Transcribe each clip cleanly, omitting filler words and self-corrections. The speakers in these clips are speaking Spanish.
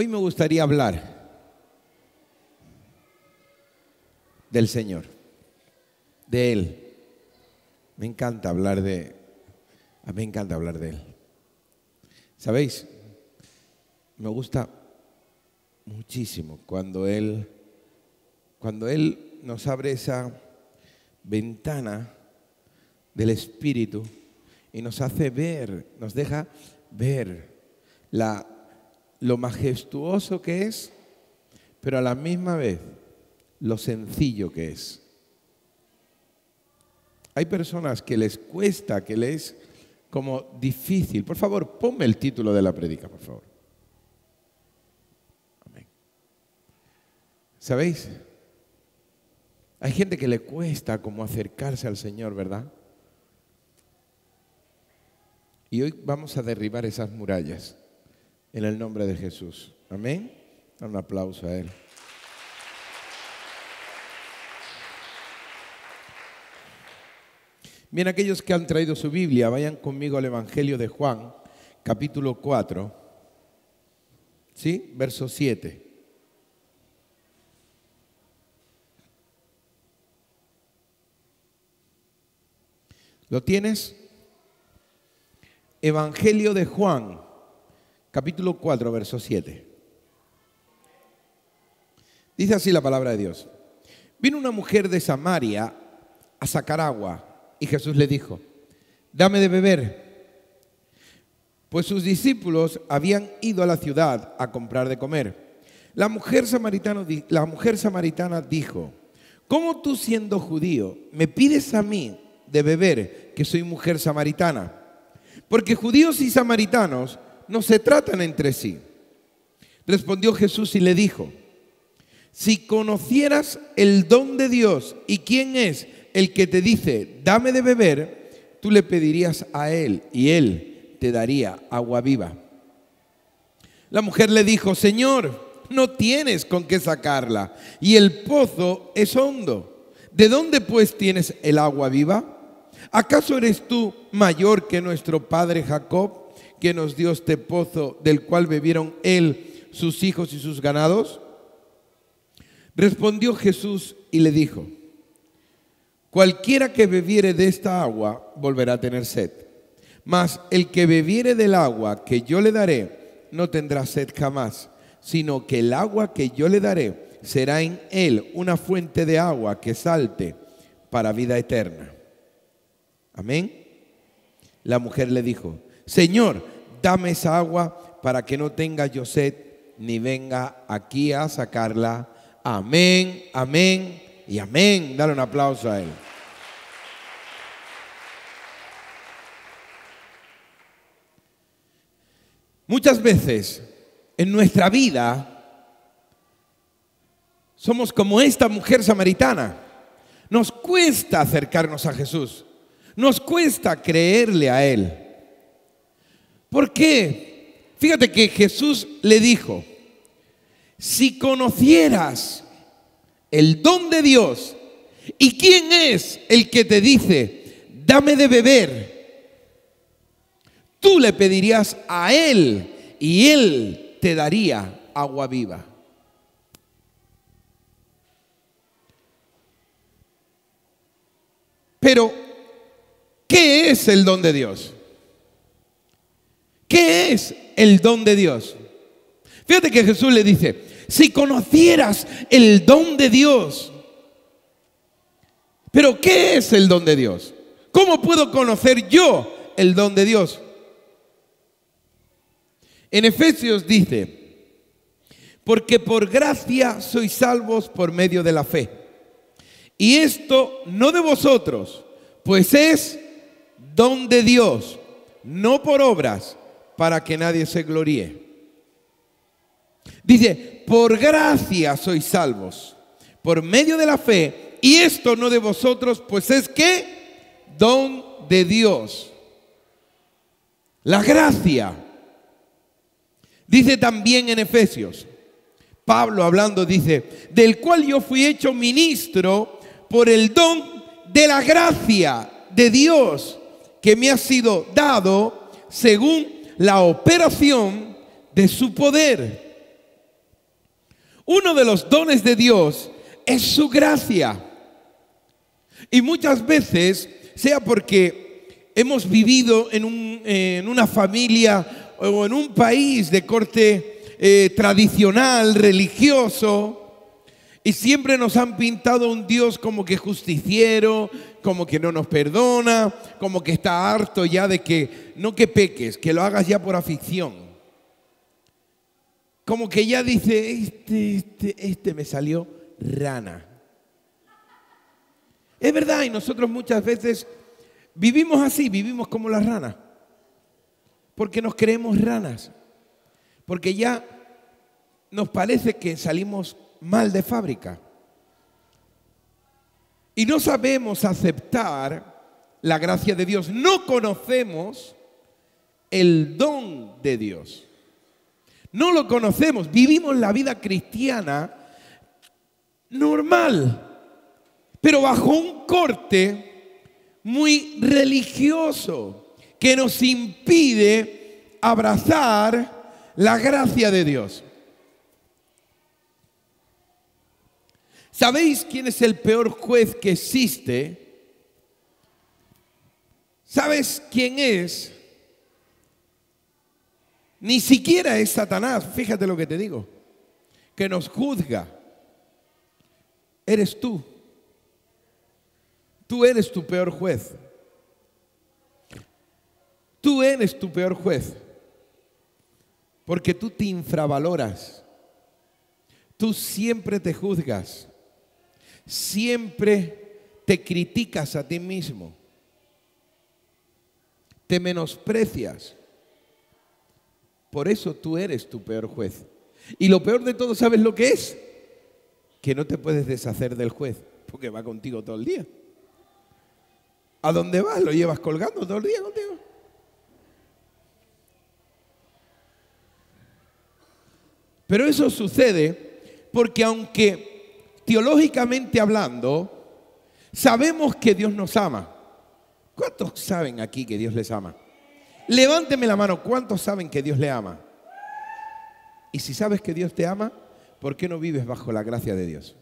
Hoy me gustaría hablar del Señor, de Él. Me encanta hablar de Él. ¿Sabéis? Me gusta muchísimo cuando Él nos abre esa ventana del Espíritu y nos hace ver, nos deja ver lo majestuoso que es, pero a la misma vez lo sencillo que es. Hay personas que les cuesta, que les es como difícil. Por favor, ponme el título de la prédica, por favor. Amén. ¿Sabéis? Hay gente que le cuesta como acercarse al Señor, ¿verdad? Y hoy vamos a derribar esas murallas en el nombre de Jesús. Amén. Un aplauso a Él. Bien, aquellos que han traído su Biblia, vayan conmigo al Evangelio de Juan, capítulo 4, ¿sí? Verso 7. ¿Lo tienes? Evangelio de Juan, capítulo 4, verso 7. Dice así la palabra de Dios. Vino una mujer de Samaria a sacar agua y Jesús le dijo, dame de beber. Pues sus discípulos habían ido a la ciudad a comprar de comer. La mujer samaritana dijo, ¿cómo tú siendo judío me pides a mí de beber que soy mujer samaritana? Porque judíos y samaritanos no se tratan entre sí. Respondió Jesús y le dijo, si conocieras el don de Dios y quién es el que te dice, dame de beber, tú le pedirías a Él y Él te daría agua viva. La mujer le dijo, Señor, no tienes con qué sacarla y el pozo es hondo. ¿De dónde pues tienes el agua viva? ¿Acaso eres tú mayor que nuestro padre Jacob, que nos dio este pozo del cual bebieron él, sus hijos y sus ganados? Respondió Jesús y le dijo, cualquiera que bebiere de esta agua volverá a tener sed, mas el que bebiere del agua que yo le daré no tendrá sed jamás, sino que el agua que yo le daré será en él una fuente de agua que salte para vida eterna. Amén. La mujer le dijo, Señor, dame esa agua para que no tenga yo sed, ni venga aquí a sacarla. Amén, amén y amén. Dale un aplauso a Él. Muchas veces en nuestra vida somos como esta mujer samaritana. Nos cuesta acercarnos a Jesús. Nos cuesta creerle a Él. ¿Por qué? Fíjate que Jesús le dijo, si conocieras el don de Dios y quién es el que te dice, dame de beber, tú le pedirías a Él y Él te daría agua viva. Pero ¿qué es el don de Dios? ¿Qué es el don de Dios? Fíjate que Jesús le dice, si conocieras el don de Dios. Pero ¿qué es el don de Dios? ¿Cómo puedo conocer yo el don de Dios? En Efesios dice, porque por gracia sois salvos por medio de la fe. Y esto no de vosotros, pues es don de Dios, no por obras, para que nadie se gloríe. Dice, por gracia sois salvos, por medio de la fe, y esto no de vosotros, pues es que don de Dios. La gracia. Dice también en Efesios, Pablo hablando dice, del cual yo fui hecho ministro por el don de la gracia de Dios que me ha sido dado según la operación de su poder. Uno de los dones de Dios es su gracia. Y muchas veces, sea porque hemos vivido en una familia o en un país de corte tradicional, religioso, y siempre nos han pintado un Dios como que justiciero, como que no nos perdona, como que está harto ya de que, no que peques, que lo hagas ya por afición. Como que ya dice, este me salió rana. Es verdad, y nosotros muchas veces vivimos así, vivimos como las ranas. Porque nos creemos ranas. Porque ya nos parece que salimos mal de fábrica. Y no sabemos aceptar la gracia de Dios. No conocemos el don de Dios. No lo conocemos. Vivimos la vida cristiana normal, pero bajo un corte muy religioso que nos impide abrazar la gracia de Dios. ¿Sabéis quién es el peor juez que existe? ¿Sabes quién es? Ni siquiera es Satanás, fíjate lo que te digo, que nos juzga. Eres tú. Tú eres tu peor juez. Tú eres tu peor juez. Porque tú te infravaloras. Tú siempre te juzgas. Siempre te criticas a ti mismo. Te menosprecias. Por eso tú eres tu peor juez. Y lo peor de todo, ¿sabes lo que es? Que no te puedes deshacer del juez, porque va contigo todo el día. ¿A dónde vas? Lo llevas colgando todo el día contigo. Pero eso sucede porque aunque teológicamente hablando, sabemos que Dios nos ama. ¿Cuántos saben aquí que Dios les ama? Levánteme la mano, ¿cuántos saben que Dios le ama? Y si sabes que Dios te ama, ¿por qué no vives bajo la gracia de Dios?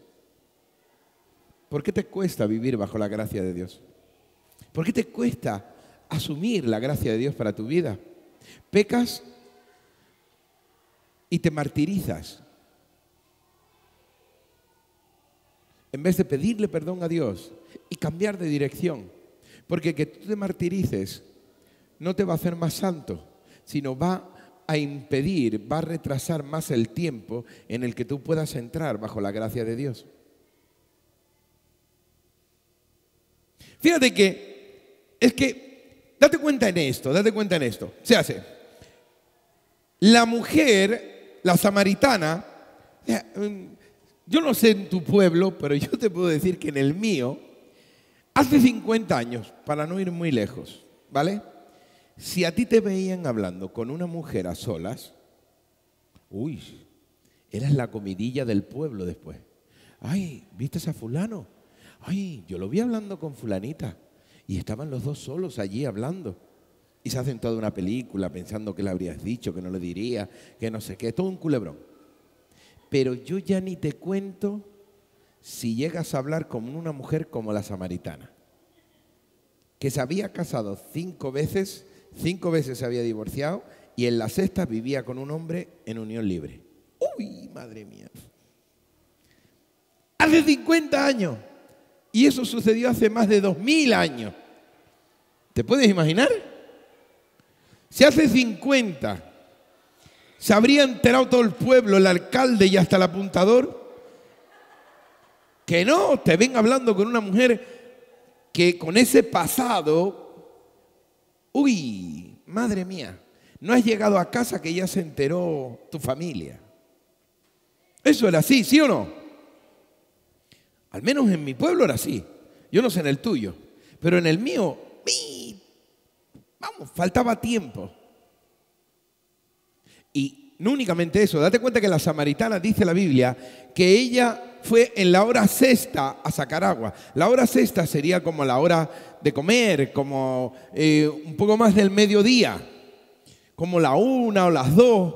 ¿Por qué te cuesta vivir bajo la gracia de Dios? ¿Por qué te cuesta asumir la gracia de Dios para tu vida? Pecas y te martirizas. En vez de pedirle perdón a Dios y cambiar de dirección. Porque que tú te martirices no te va a hacer más santo, sino va a impedir, va a retrasar más el tiempo en el que tú puedas entrar bajo la gracia de Dios. Fíjate date cuenta en esto, se hace. La mujer, la samaritana, yo no sé en tu pueblo, pero yo te puedo decir que en el mío, hace 50 años, para no ir muy lejos, ¿vale? Si a ti te veían hablando con una mujer a solas, uy, eras la comidilla del pueblo después. Ay, ¿viste a fulano? Ay, yo lo vi hablando con fulanita. Y estaban los dos solos allí hablando. Y se hacen toda una película pensando que le habrías dicho, que no le diría, que no sé qué, todo un culebrón. Pero yo ya ni te cuento si llegas a hablar con una mujer como la samaritana, que se había casado 5 veces, 5 veces se había divorciado y en la sexta vivía con un hombre en unión libre. ¡Uy, madre mía! Hace 50 años. Y eso sucedió hace más de 2000 años. ¿Te puedes imaginar? Si hace 50 se habría enterado todo el pueblo, el alcalde y hasta el apuntador, que no, te ven hablando con una mujer que con ese pasado, uy, madre mía, no has llegado a casa que ya se enteró tu familia. Eso era así, ¿sí o no? Al menos en mi pueblo era así. Yo no sé en el tuyo, pero en el mío, vamos, faltaba tiempo. Y no únicamente eso, date cuenta que la samaritana, dice la Biblia, que ella fue en la hora sexta a sacar agua. La hora sexta sería como la hora de comer, como un poco más del mediodía, como la 1 o las 2.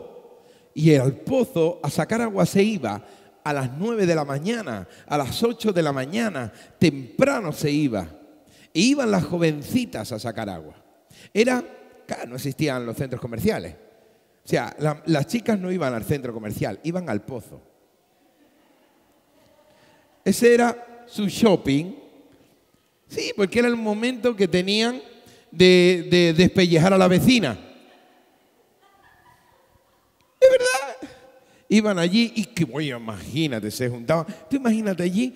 Y al pozo a sacar agua se iba a las 9 de la mañana, a las 8 de la mañana, temprano se iba. E iban las jovencitas a sacar agua. Claro, no existían los centros comerciales. O sea, las chicas no iban al centro comercial, iban al pozo. Ese era su shopping. Sí, porque era el momento que tenían de despellejar a la vecina. Es verdad. Iban allí y que, oye, imagínate, se juntaban. Tú imagínate allí,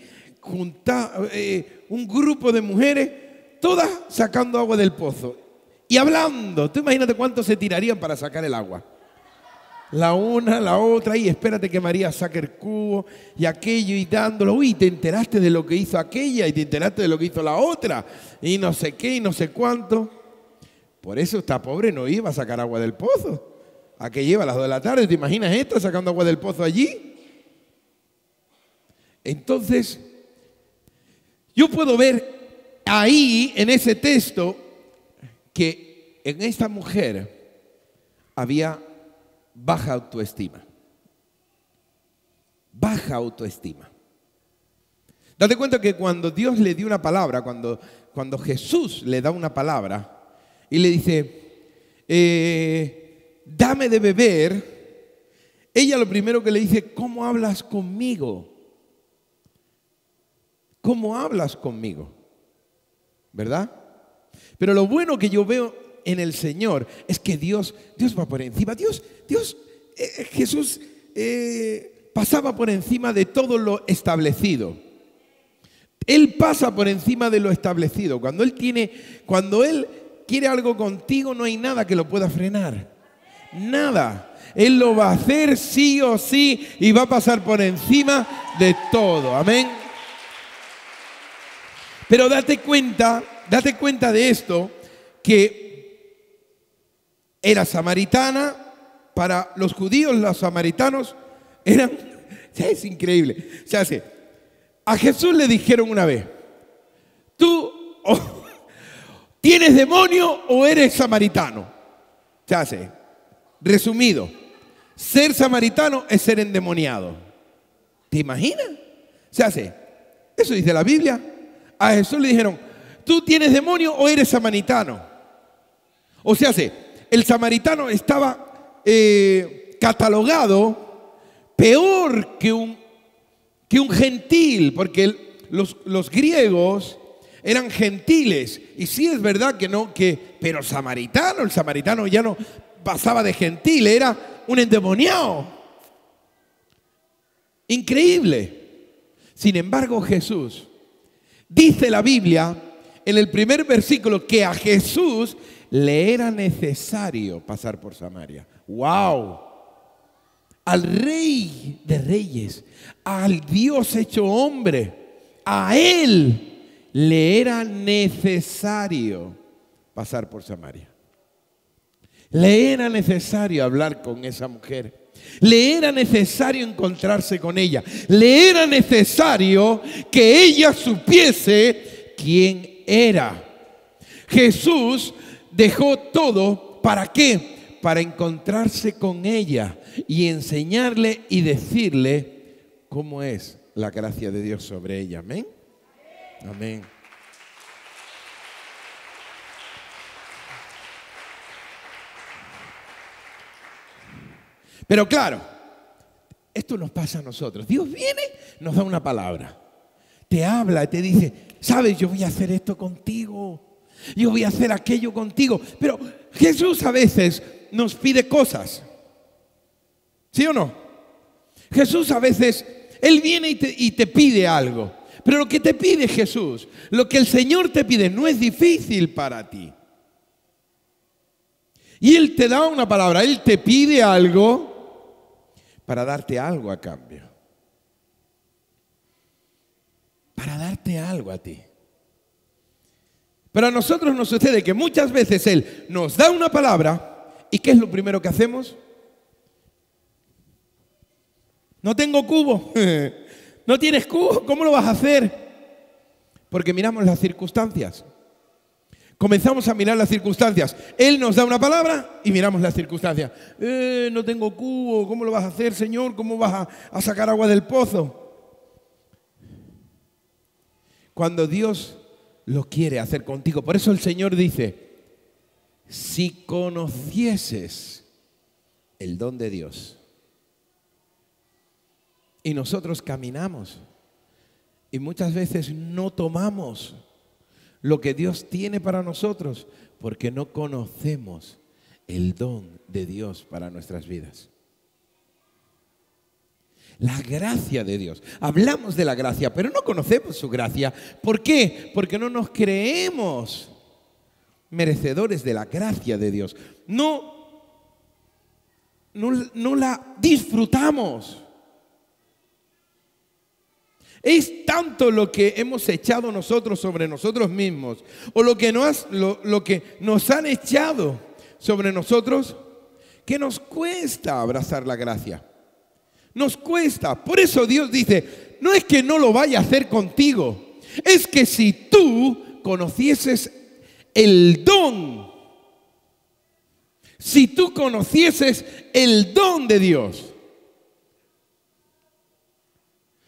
un grupo de mujeres, todas sacando agua del pozo y hablando. Tú imagínate cuántos se tirarían para sacar el agua. La una, la otra, y espérate que María saque el cubo y aquello y dándolo. Uy, te enteraste de lo que hizo aquella y te enteraste de lo que hizo la otra y no sé qué y no sé cuánto. Por eso esta pobre no iba a sacar agua del pozo. ¿A qué lleva a las 2 de la tarde? ¿Te imaginas esto sacando agua del pozo allí? Entonces, yo puedo ver ahí en ese texto que en esta mujer había baja autoestima. Baja autoestima. Date cuenta que cuando Dios le dio una palabra, cuando Jesús le da una palabra y le dice, dame de beber, ella lo primero que le dice, ¿cómo hablas conmigo? ¿Cómo hablas conmigo? ¿Verdad? Pero lo bueno que yo veo en el Señor es que Dios va por encima. Jesús pasaba por encima de todo lo establecido. Él pasa por encima de lo establecido. Cuando Él quiere algo contigo, no hay nada que lo pueda frenar. Nada. Él lo va a hacer sí o sí y va a pasar por encima de todo. Amén. Pero date cuenta de esto, que era samaritana. Para los judíos, los samaritanos eran, es increíble. A Jesús le dijeron una vez, ¿tú tienes demonio o eres samaritano? Resumido, ser samaritano es ser endemoniado. ¿Te imaginas? Eso dice la Biblia. A Jesús le dijeron, ¿tú tienes demonio o eres samaritano? El samaritano estaba catalogado peor que un gentil, porque los griegos eran gentiles. Y sí es verdad pero el samaritano ya no pasaba de gentil, era un endemoniado. Increíble. Sin embargo, Jesús, dice la Biblia en el primer versículo que a Jesús le era necesario pasar por Samaria. ¡Wow! Al Rey de Reyes, al Dios hecho hombre, a Él le era necesario pasar por Samaria. Le era necesario hablar con esa mujer. Le era necesario encontrarse con ella. Le era necesario que ella supiese quién era. Jesús dejó todo, ¿para qué? Para encontrarse con ella y enseñarle y decirle cómo es la gracia de Dios sobre ella. Amén. Amén. Pero claro, esto nos pasa a nosotros. Dios viene, nos da una palabra. Te habla, te dice, sabes, yo voy a hacer esto contigo. Yo voy a hacer aquello contigo. Pero Jesús a veces nos pide cosas. ¿Sí o no? Jesús a veces, Él viene y te pide algo. Pero lo que te pide Jesús, lo que el Señor te pide, no es difícil para ti. Y Él te da una palabra, Él te pide algo para darte algo a cambio. Para darte algo a ti. Pero a nosotros nos sucede que muchas veces Él nos da una palabra y ¿qué es lo primero que hacemos? No tengo cubo. ¿No tienes cubo? ¿Cómo lo vas a hacer? Porque miramos las circunstancias. Comenzamos a mirar las circunstancias. Él nos da una palabra y miramos las circunstancias. No tengo cubo, ¿cómo lo vas a hacer, Señor? ¿Cómo vas a sacar agua del pozo? Cuando Dios lo quiere hacer contigo. Por eso el Señor dice, si conocieses el don de Dios. Y nosotros caminamos y muchas veces no tomamos lo que Dios tiene para nosotros porque no conocemos el don de Dios para nuestras vidas. La gracia de Dios. Hablamos de la gracia, pero no conocemos su gracia. ¿Por qué? Porque no nos creemos merecedores de la gracia de Dios. No la disfrutamos. Es tanto lo que hemos echado nosotros sobre nosotros mismos, o lo que nos han echado sobre nosotros, que nos cuesta abrazar la gracia. Nos cuesta. Por eso Dios dice, no es que no lo vaya a hacer contigo, es que si tú conocieses el don, si tú conocieses el don de Dios,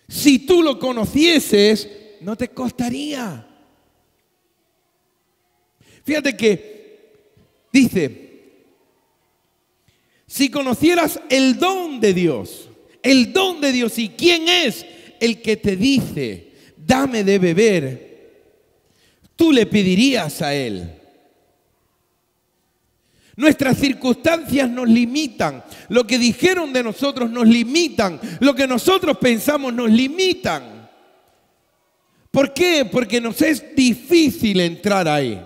si tú lo conocieses, no te costaría. Fíjate que dice, si conocieras el don de Dios, ¿y quién es el que te dice, dame de beber? Tú le pedirías a Él. Nuestras circunstancias nos limitan. Lo que dijeron de nosotros nos limitan. Lo que nosotros pensamos nos limitan. ¿Por qué? Porque nos es difícil entrar ahí.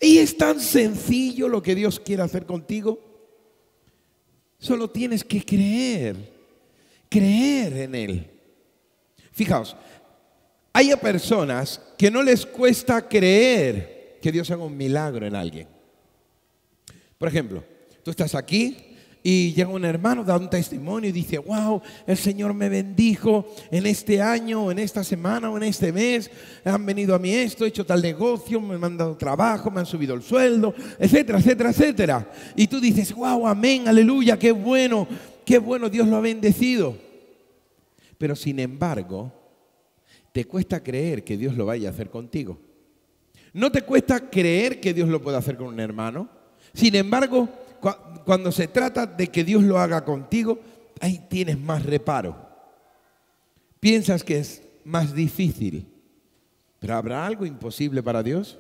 Y es tan sencillo lo que Dios quiere hacer contigo. Solo tienes que creer en Él. Fijaos, hay personas que no les cuesta creer que Dios haga un milagro en alguien. Por ejemplo, tú estás aquí y llega un hermano, da un testimonio y dice, wow, el Señor me bendijo en este año, en esta semana o en este mes, han venido a mí esto, he hecho tal negocio, me han dado trabajo, me han subido el sueldo, etcétera, etcétera, etcétera. Y tú dices, wow, amén, aleluya, qué bueno, Dios lo ha bendecido. Pero sin embargo, te cuesta creer que Dios lo vaya a hacer contigo. ¿No te cuesta creer que Dios lo puede hacer con un hermano? Sin embargo, cuando se trata de que Dios lo haga contigo, ahí tienes más reparo. Piensas que es más difícil. ¿Pero habrá algo imposible para Dios?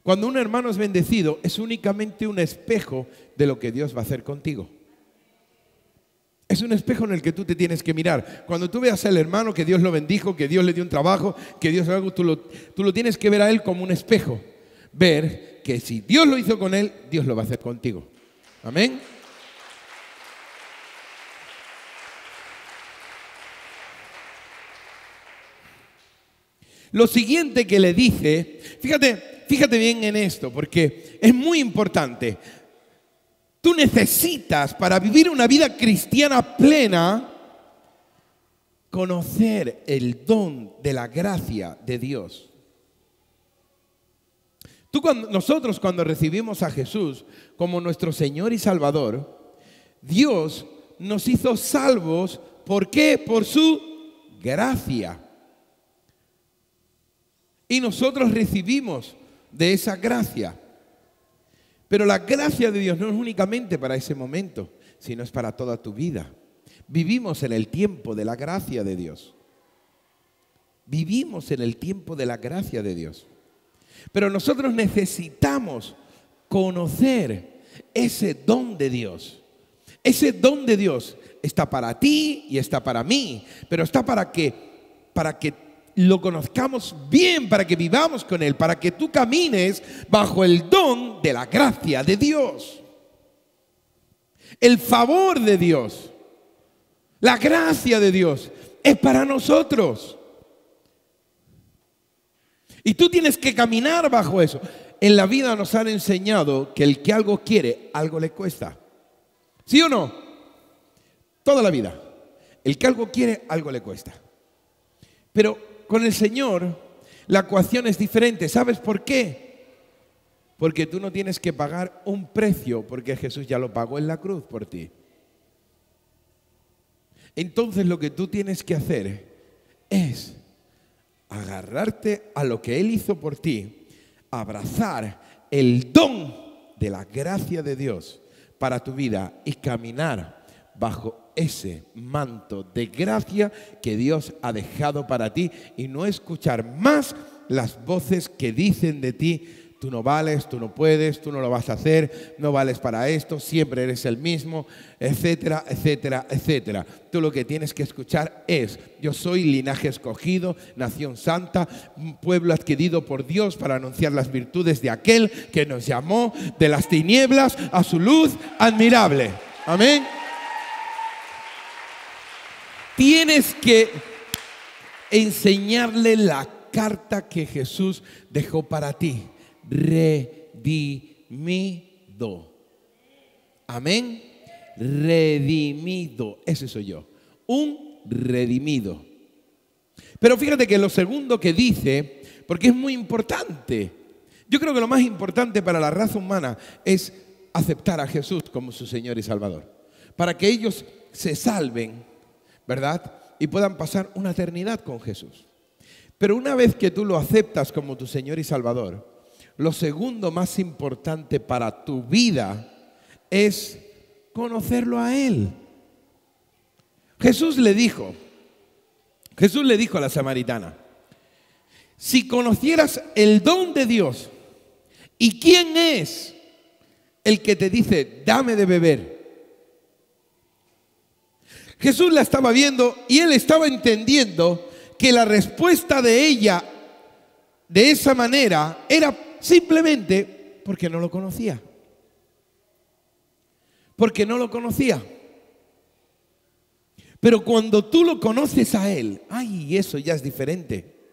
Cuando un hermano es bendecido, es únicamente un espejo de lo que Dios va a hacer contigo. Es un espejo en el que tú te tienes que mirar. Cuando tú veas al hermano que Dios lo bendijo, que Dios le dio un trabajo, que Dios algo, tú lo tienes que ver a él como un espejo. Ver que si Dios lo hizo con él, Dios lo va a hacer contigo. Amén. Lo siguiente que le dice, fíjate bien en esto, porque es muy importante. Tú necesitas, para vivir una vida cristiana plena, conocer el don de la gracia de Dios. Nosotros cuando recibimos a Jesús como nuestro Señor y Salvador, Dios nos hizo salvos. ¿Por qué? Por su gracia. Y nosotros recibimos de esa gracia. Pero la gracia de Dios no es únicamente para ese momento, sino es para toda tu vida. Vivimos en el tiempo de la gracia de Dios. Vivimos en el tiempo de la gracia de Dios. Pero nosotros necesitamos conocer ese don de Dios. Ese don de Dios está para ti y está para mí, pero está para que lo conozcamos bien, para que vivamos con Él, para que tú camines bajo el don de la gracia de Dios. El favor de Dios, la gracia de Dios es para nosotros. Y tú tienes que caminar bajo eso. En la vida nos han enseñado que el que algo quiere, algo le cuesta. ¿Sí o no? Toda la vida. El que algo quiere, algo le cuesta. Pero con el Señor La ecuación es diferente. ¿Sabes por qué? Porque tú no tienes que pagar un precio, porque Jesús ya lo pagó en la cruz por ti. Entonces lo que tú tienes que hacer es agarrarte a lo que Él hizo por ti, abrazar el don de la gracia de Dios para tu vida y caminar bajo ese manto de gracia que Dios ha dejado para ti y no escuchar más las voces que dicen de ti: tú no vales, tú no puedes, tú no lo vas a hacer, no vales para esto, siempre eres el mismo, etcétera, etcétera, etcétera. Tú lo que tienes que escuchar es: yo soy linaje escogido, nación santa, un pueblo adquirido por Dios para anunciar las virtudes de aquel que nos llamó de las tinieblas a su luz admirable. Amén. Tienes que enseñarle la carta que Jesús dejó para ti. Redimido. Amén. Redimido. Ese soy yo. Un redimido. Pero fíjate que lo segundo que dice, porque es muy importante. Yo creo que lo más importante para la raza humana es aceptar a Jesús como su Señor y Salvador. Para que ellos se salven, ¿verdad? Y puedan pasar una eternidad con Jesús. Pero una vez que tú lo aceptas como tu Señor y Salvador, lo segundo más importante para tu vida es conocerlo a Él. Jesús le dijo a la samaritana: si conocieras el don de Dios y quién es el que te dice dame de beber. Jesús la estaba viendo y Él estaba entendiendo que la respuesta de ella de esa manera era simplemente porque no lo conocía. Porque no lo conocía. Pero cuando tú lo conoces a Él, ¡ay! Eso ya es diferente.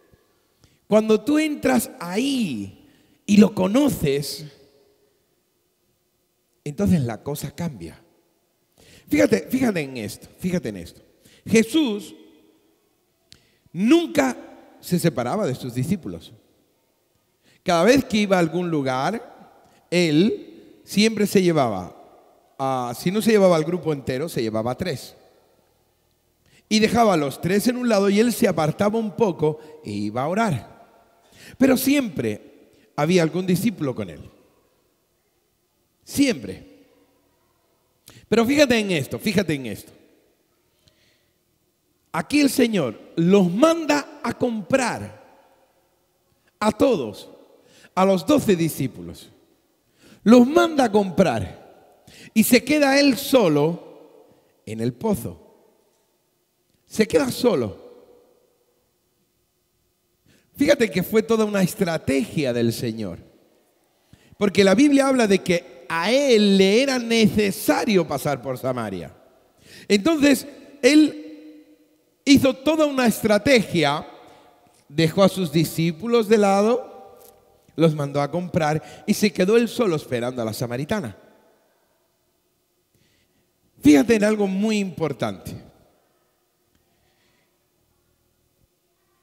Cuando tú entras ahí y lo conoces, entonces la cosa cambia. Fíjate en esto. Jesús nunca se separaba de sus discípulos. Cada vez que iba a algún lugar, Él siempre se llevaba, si no se llevaba al grupo entero, se llevaba a 3. Y dejaba a los 3 en un lado y Él se apartaba un poco e iba a orar. Pero siempre había algún discípulo con Él. Siempre. Pero fíjate en esto. Aquí el Señor los manda a comprar a todos, a los 12 discípulos. Los manda a comprar y se queda Él solo en el pozo. Se queda solo. Fíjate que fue toda una estrategia del Señor. Porque la Biblia habla de que a Él le era necesario pasar por Samaria. Entonces, Él hizo toda una estrategia, dejó a sus discípulos de lado, los mandó a comprar y se quedó Él solo esperando a la samaritana. Fíjate en algo muy importante.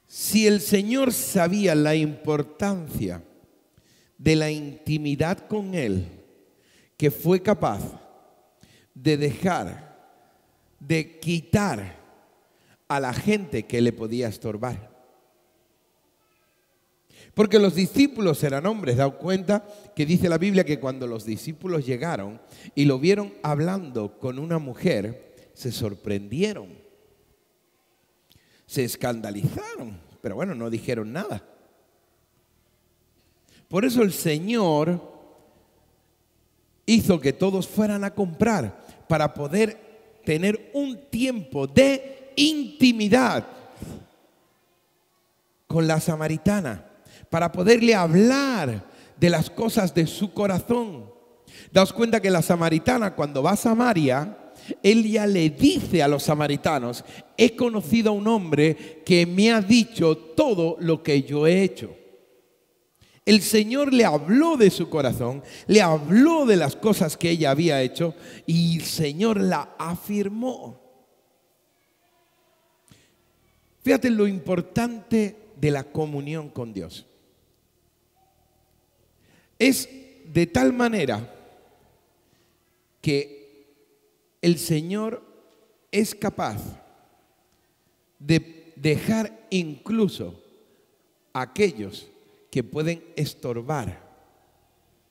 Si el Señor sabía la importancia de la intimidad con Él, que fue capaz de de quitar a la gente que le podía estorbar. Porque los discípulos eran hombres. Dado cuenta que dice la Biblia que cuando los discípulos llegaron y lo vieron hablando con una mujer, se sorprendieron, se escandalizaron, pero bueno, no dijeron nada. Por eso el Señor hizo que todos fueran a comprar para poder tener un tiempo de intimidad con la samaritana, para poderle hablar de las cosas de su corazón. Daos cuenta que la samaritana, cuando va a Samaria, él ya le dice a los samaritanos: he conocido a un hombre que me ha dicho todo lo que yo he hecho. El Señor le habló de su corazón, le habló de las cosas que ella había hecho y el Señor la afirmó. Fíjate lo importante de la comunión con Dios. Es de tal manera que el Señor es capaz de dejar incluso a aquellos que pueden estorbar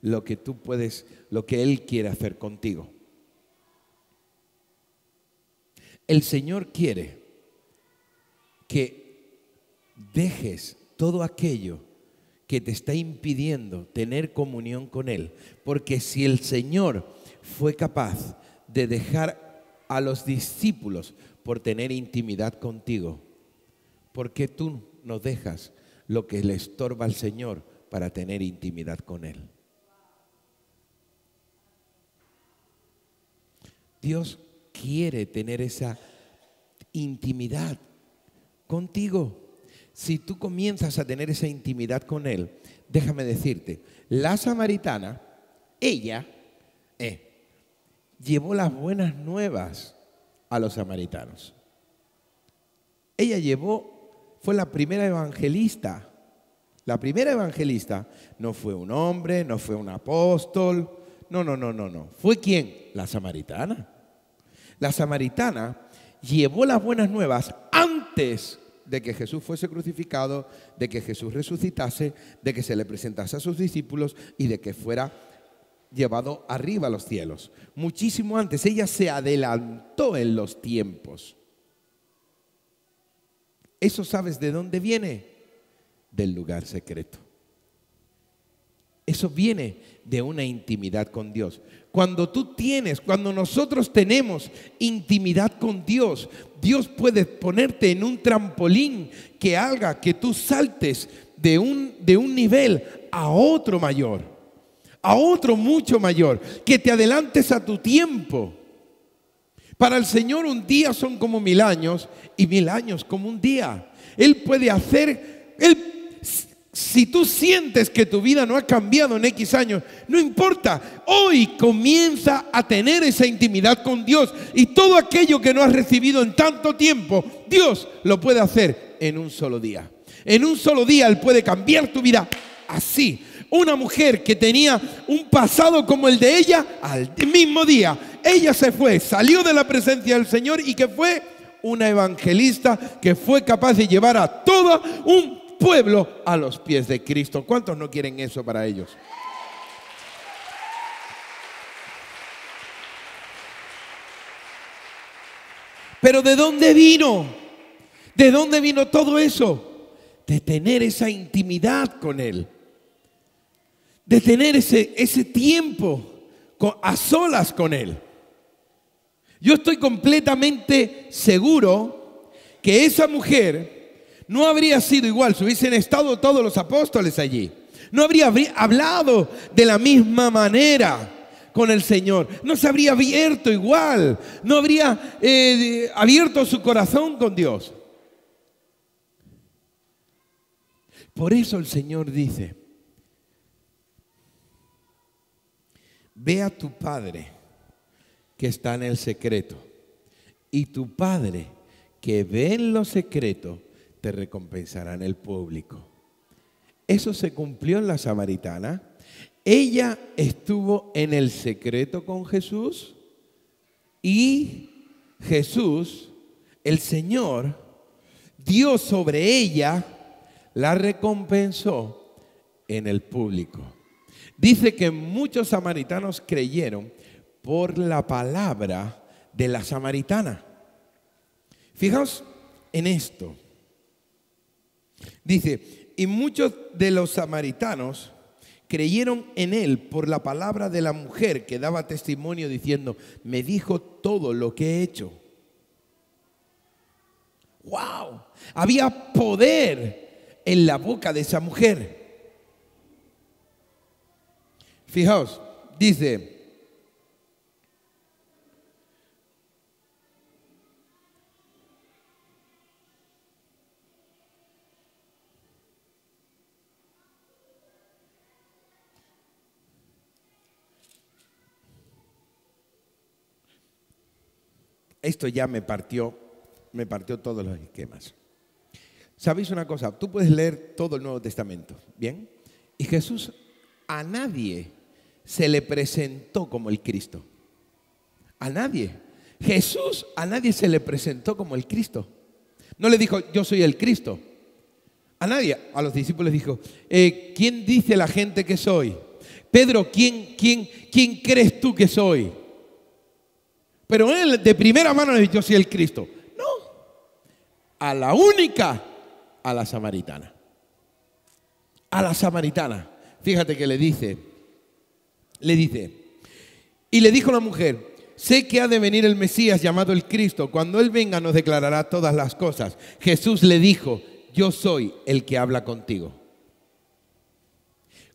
lo que tú puedes, lo que Él quiere hacer contigo. El Señor quiere que dejes todo aquello que te está impidiendo tener comunión con Él. Porque si el Señor fue capaz de dejar a los discípulos por tener intimidad contigo, ¿por qué tú no dejas lo que le estorba al Señor para tener intimidad con Él? Dios quiere tener esa intimidad contigo. Si tú comienzas a tener esa intimidad con Él, déjame decirte, la samaritana, ella llevó las buenas nuevas a los samaritanos. Ella fue la primera evangelista. La primera evangelista no fue un hombre, no fue un apóstol, no. ¿Fue quién? La samaritana. La samaritana llevó las buenas nuevas antes de que Jesús fuese crucificado, de que Jesús resucitase, de que se le presentase a sus discípulos y de que fuera llevado arriba a los cielos. Muchísimo antes, ella se adelantó en los tiempos. ¿Eso sabes de dónde viene? Del lugar secreto. Eso viene de una intimidad con Dios. Cuando nosotros tenemos intimidad con Dios, Dios puede ponerte en un trampolín que haga que tú saltes de un nivel a otro mayor, a otro mucho mayor, que te adelantes a tu tiempo. Para el Señor un día son como 1000 años y 1000 años como un día. Él puede hacer, si tú sientes que tu vida no ha cambiado en X años, no importa. Hoy comienza a tener esa intimidad con Dios y todo aquello que no has recibido en tanto tiempo, Dios lo puede hacer en un solo día. En un solo día Él puede cambiar tu vida así. Una mujer que tenía un pasado como el de ella, al mismo día, ella se fue, salió de la presencia del Señor y que fue una evangelista que fue capaz de llevar a todo un pueblo a los pies de Cristo. ¿Cuántos no quieren eso para ellos? Pero ¿de dónde vino? ¿De dónde vino todo eso? De tener esa intimidad con Él. De tener ese tiempo a solas con Él. Yo estoy completamente seguro que esa mujer no habría sido igual si hubiesen estado todos los apóstoles allí. No habría hablado de la misma manera con el Señor. No se habría abierto igual. No habría abierto su corazón con Dios. Por eso el Señor dice: ve a tu Padre que está en el secreto, y tu Padre que ve en lo secreto te recompensará en el público. Eso se cumplió en la samaritana. Ella estuvo en el secreto con Jesús y Jesús, el Señor, dio sobre ella, la recompensó en el público. Dice que muchos samaritanos creyeron por la palabra de la samaritana. Fijaos en esto. Dice, y muchos de los samaritanos creyeron en él por la palabra de la mujer que daba testimonio diciendo: me dijo todo lo que he hecho. ¡Wow! Había poder en la boca de esa mujer. Fijaos, dice: esto ya me partió todos los esquemas. ¿Sabéis una cosa? Tú puedes leer todo el Nuevo Testamento, ¿bien? Y Jesús a nadie se le presentó como el Cristo. A nadie. Jesús a nadie se le presentó como el Cristo. No le dijo, yo soy el Cristo. A nadie. A los discípulos dijo, ¿quién dice la gente que soy? Pedro, ¿quién crees tú que soy? Pero él de primera mano le dijo, yo soy el Cristo. No. A la única, a la samaritana. A la samaritana. Fíjate que le dice, y le dijo la mujer, sé que ha de venir el Mesías llamado el Cristo. Cuando Él venga nos declarará todas las cosas. Jesús le dijo, yo soy el que habla contigo.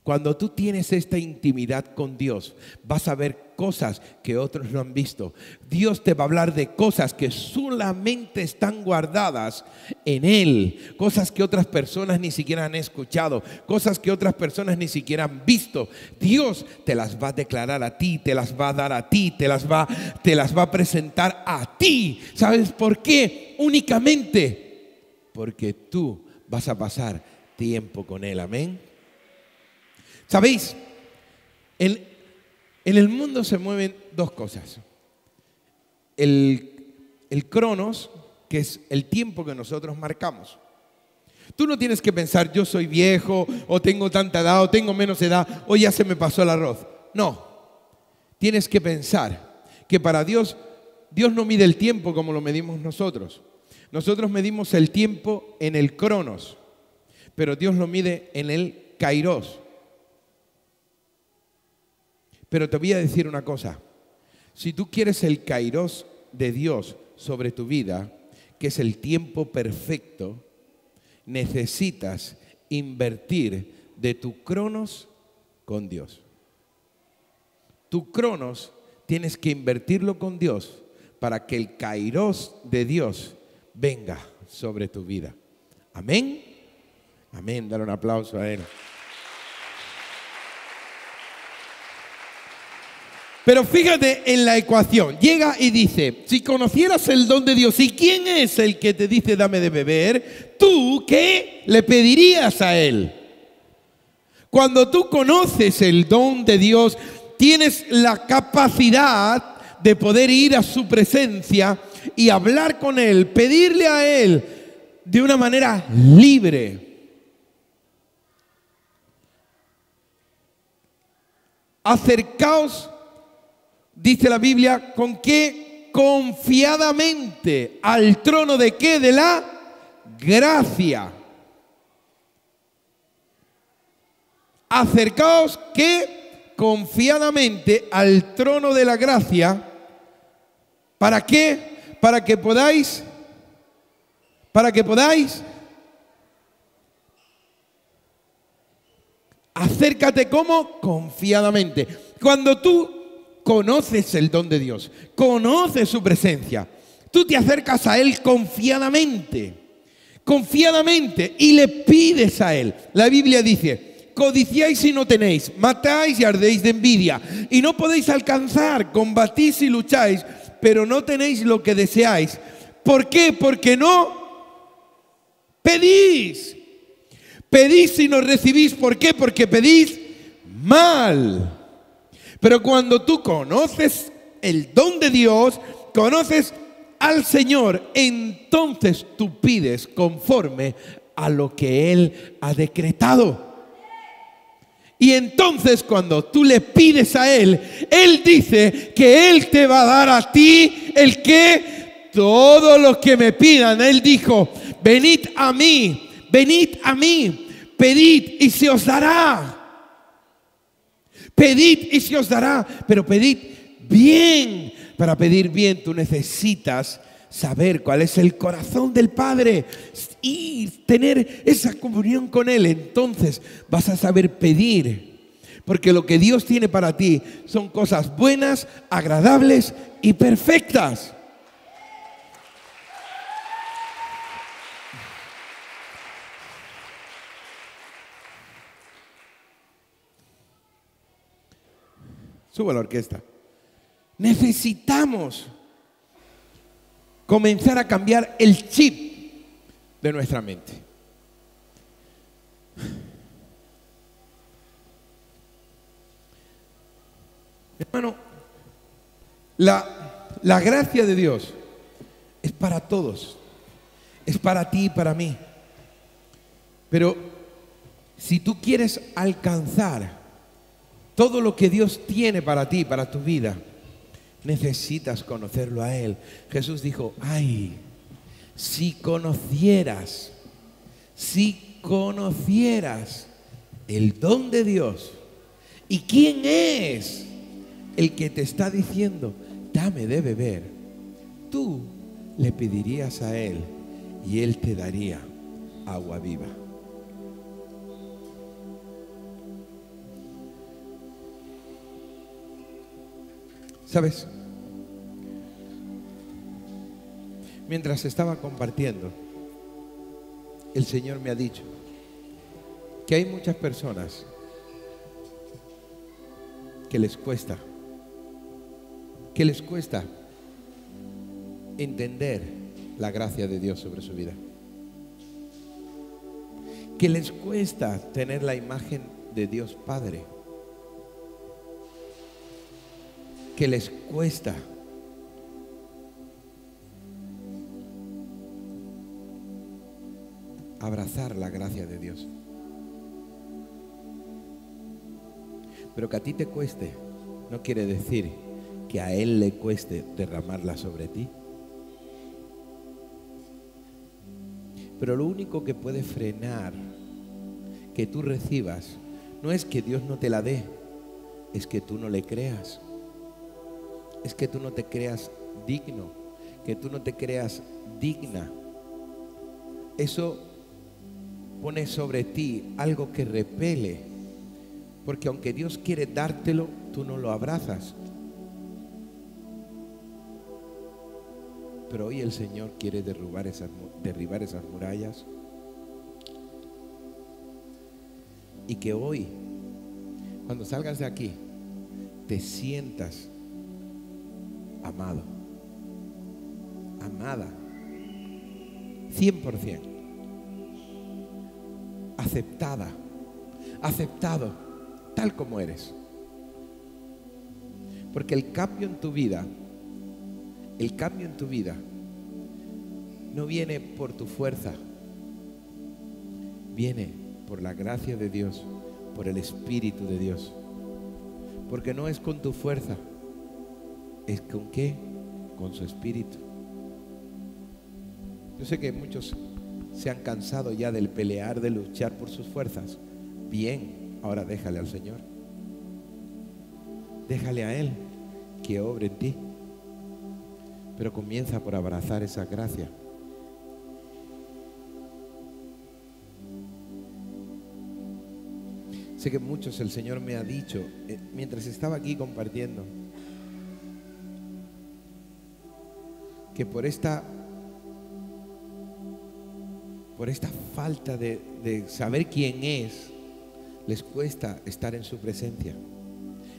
Cuando tú tienes esta intimidad con Dios, vas a ver cosas que otros no han visto. Dios te va a hablar de cosas que solamente están guardadas en Él. Cosas que otras personas ni siquiera han escuchado. Cosas que otras personas ni siquiera han visto. Dios te las va a declarar a ti, te las va a dar a ti, te las va a presentar a ti. ¿Sabes por qué? Únicamente porque tú vas a pasar tiempo con Él. Amén. ¿Sabéis? En el mundo se mueven dos cosas. El cronos, que es el tiempo que nosotros marcamos. Tú no tienes que pensar, yo soy viejo, o tengo tanta edad, o tengo menos edad, o ya se me pasó el arroz. No. Tienes que pensar que para Dios no mide el tiempo como lo medimos nosotros. Nosotros medimos el tiempo en el cronos, pero Dios lo mide en el kairos. Pero te voy a decir una cosa, si tú quieres el kairos de Dios sobre tu vida, que es el tiempo perfecto, necesitas invertir de tu cronos con Dios. Tu cronos tienes que invertirlo con Dios para que el kairos de Dios venga sobre tu vida. Amén. Amén. Dale un aplauso a Él. Pero fíjate en la ecuación. Llega y dice, si conocieras el don de Dios, ¿y quién es el que te dice dame de beber? ¿Tú qué le pedirías a Él? Cuando tú conoces el don de Dios, tienes la capacidad de poder ir a su presencia y hablar con Él, pedirle a Él de una manera libre. Acercaos, dice la Biblia, ¿con qué? Confiadamente al trono de ¿qué? De la gracia. Acercaos que confiadamente al trono de la gracia. ¿Para qué? Para que podáis. Acércate como confiadamente. Cuando tú conoces el don de Dios, conoces su presencia, tú te acercas a Él confiadamente y le pides a Él. La Biblia dice, codiciáis y no tenéis, matáis y ardéis de envidia y no podéis alcanzar, combatís y lucháis, pero no tenéis lo que deseáis. ¿Por qué? Porque no pedís. Pedís y no recibís. ¿Por qué? Porque pedís mal. Pero cuando tú conoces el don de Dios, conoces al Señor, entonces tú pides conforme a lo que Él ha decretado. Y entonces cuando tú le pides a Él, Él dice que Él te va a dar a ti el que todo lo que me pidan. Él dijo, venid a mí, pedid y se os dará. Pedid y se os dará, pero pedid bien. Para pedir bien tú necesitas saber cuál es el corazón del Padre y tener esa comunión con Él. Entonces vas a saber pedir, porque lo que Dios tiene para ti son cosas buenas, agradables y perfectas. Suba la orquesta. Necesitamos comenzar a cambiar el chip de nuestra mente. Hermano, la gracia de Dios es para todos, es para ti y para mí. Pero si tú quieres alcanzar todo lo que Dios tiene para ti, para tu vida, necesitas conocerlo a Él. Jesús dijo, ay, si conocieras el don de Dios y quién es el que te está diciendo, dame de beber, tú le pedirías a Él y Él te daría agua viva. ¿Sabes? Mientras estaba compartiendo, el Señor me ha dicho que hay muchas personas que les cuesta entender la gracia de Dios sobre su vida, que les cuesta tener la imagen de Dios Padre, que les cuesta abrazar la gracia de Dios. Pero que a ti te cueste no quiere decir que a Él le cueste derramarla sobre ti. Pero lo único que puede frenar que tú recibas no es que Dios no te la dé, es que tú no le creas. Es que tú no te creas digno, que tú no te creas digna. Eso pone sobre ti algo que repele, porque aunque Dios quiere dártelo, tú no lo abrazas. Pero hoy el Señor quiere derribar esas murallas, y que hoy, cuando salgas de aquí, te sientas amado, amada, 100%, aceptada, aceptado, tal como eres. Porque el cambio en tu vida no viene por tu fuerza, viene por la gracia de Dios, por el Espíritu de Dios. Porque no es con tu fuerza, ¿es con qué? Con su Espíritu. Yo sé que muchos se han cansado ya del pelear, de luchar por sus fuerzas. Bien, ahora déjale al Señor. Déjale a Él que obre en ti. Pero comienza por abrazar esa gracia. Sé que muchos el Señor me ha dicho, mientras estaba aquí compartiendo, que por esta falta de saber quién es, les cuesta estar en su presencia,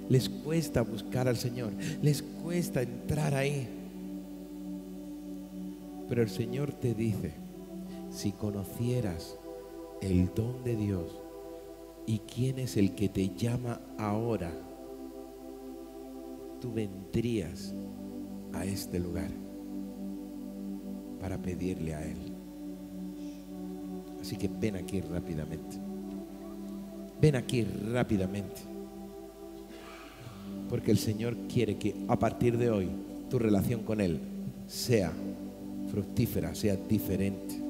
les cuesta buscar al Señor, les cuesta entrar ahí. Pero el Señor te dice, si conocieras el don de Dios y quién es el que te llama ahora, tú vendrías a este lugar para pedirle a Él. Así que ven aquí rápidamente. Ven aquí rápidamente. Porque el Señor quiere que a partir de hoy tu relación con Él sea fructífera, sea diferente.